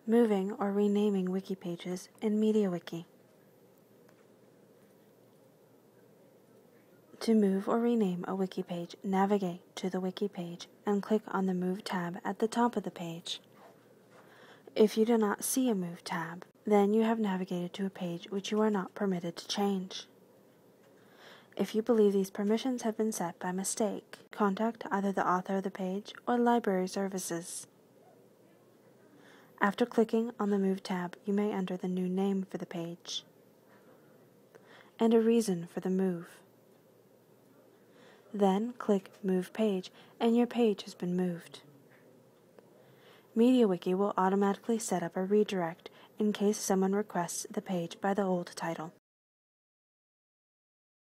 Moving or renaming wiki pages in MediaWiki. To move or rename a wiki page, navigate to the wiki page and click on the Move tab at the top of the page. If you do not see a Move tab, then you have navigated to a page which you are not permitted to change. If you believe these permissions have been set by mistake, contact either the author of the page or library services. After clicking on the Move tab, you may enter the new name for the page and a reason for the move. Then click Move Page and your page has been moved. MediaWiki will automatically set up a redirect in case someone requests the page by the old title.